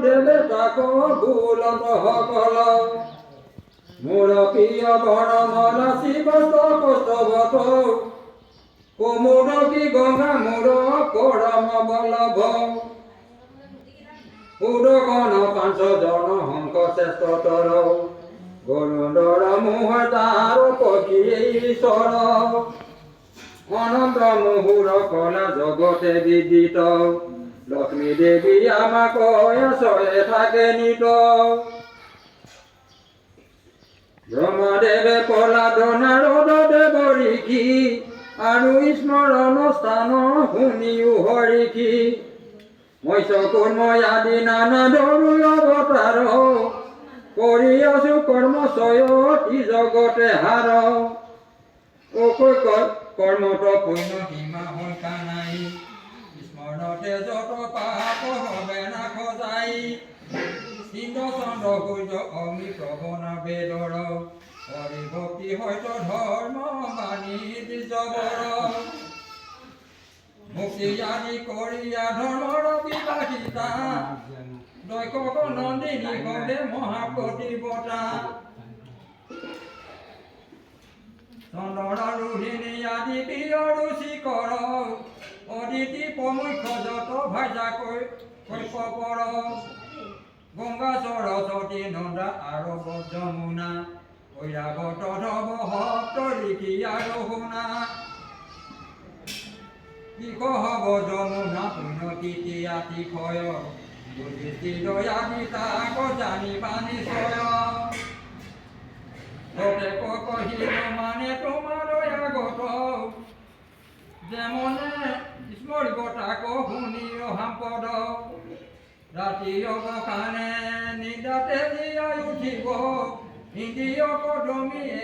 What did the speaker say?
দেবে তাকো ভুলত সকল মোৰ প্ৰিয় বৰমল শিৱস্ত কষ্টবত কোমোদ কি গঙ্গা মোৰ পৰম বল্লভ উদকন পাঞ্চজন হংস শ্ৰেষ্ঠতৰ গৰুডৰ মোহ তাৰ পক্ষী ঈশ্বৰ অনন্ত মুহুৰ কলা জগতে বিদিত লক্ষ্মী দেৱী আমাক আশ্ৰয়ে থাকে নিত ব্ৰহ্মদেৱে প্ৰহ্লাদ নাৰদ দেৱ ঋষি আৰু স্মৰণ স্থান শুনিও হৰিষি মৎস্যকুৰ্ম আদি নানা ধৰু অৱতাৰ কৰি আছো কৰ্মচয় ই জগতে হাৰ কৰ্মত পূৰ্ণ সীমা হৈকা নাই স্মৰণতে যত পাপ হবে নাশ যায় ইন্দ্ৰ চন্দ্ৰ সূৰ্য অগ্নি প্ৰবন বেদৰ হৰি ভক্তি হয়তো ধৰ্ম বাণী দ্বিজবৰ মুক্তি আদি কৰিয়া ধৰ্মৰ বিবাহিতা দৈকক নন্দিনী গণে মহাপ্ৰতিবতা চন্দন ৰোহিণী আদি প্ৰিয় ৰুচিকৰ অদিতি প্ৰমুখ্য যত ভাইজাকৈ কৈপৰ গংগা সৰস্বতী নন্দা আৰু যমুনা ঐৰাৱত ধৱ সপ্ত ঋষি আৰু শুনা কিষ হব যমুনা পুণ্যতিথি আতিশয় দয়াদি তাক জানিবা নিশ্চয় প্ৰত্যেক কহিল মানে তোমাৰ আগত যেমনে স্মৰিব তাক শুনিও সম্পদ ৰাতি অৱসানে নিদাতে জীয়াই উঠিব ইন্দ্ৰিয় কদমীয়ে